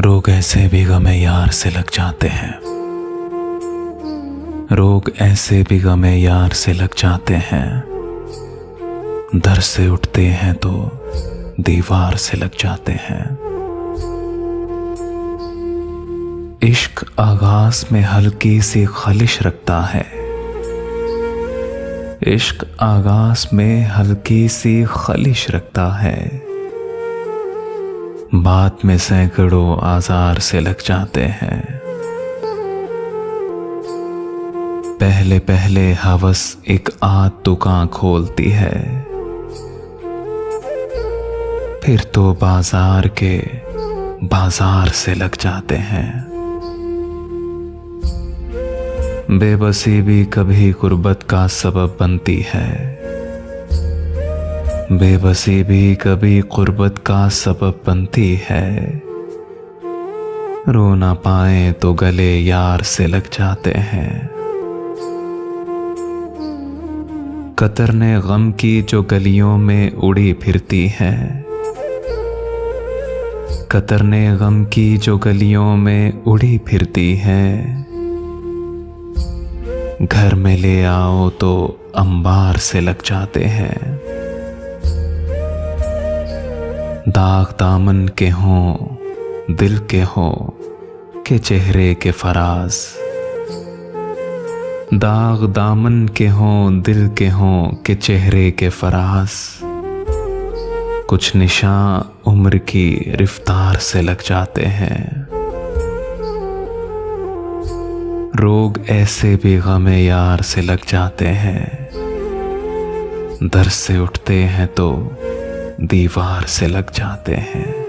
रोग ऐसे भी गमे यार से लग जाते हैं। रोग ऐसे भी गमे यार से लग जाते हैं। दर से उठते हैं तो दीवार से लग जाते हैं। इश्क आगाज में हल्की सी खलिश रखता है। इश्क आगाज में हल्की सी खलिश रखता है। बाद में सैकड़ों आजार से लग जाते हैं। पहले पहले हवस एक आध दुकान खोलती है, फिर तो बाजार के बाजार से लग जाते हैं। बेबसी भी कभी गुर्बत का सबब बनती है। बेबसी भी कभी गुर्बत का सबब बनती है। रो ना पाए तो गले यार से लग जाते हैं। कतरने गम की जो गलियों में उड़ी फिरती है। कतरने गम की जो गलियों में उड़ी फिरती है। घर में ले आओ तो अंबार से लग जाते हैं। दाग दामन के हों दिल के हों के चेहरे के फराज। दाग दामन के हों दिल के हों के चेहरे के फराज। कुछ निशान उम्र की रफ्तार से लग जाते हैं। रोग ऐसे भी गमे यार से लग जाते हैं। दर से उठते हैं तो दीवार से लग जाते हैं।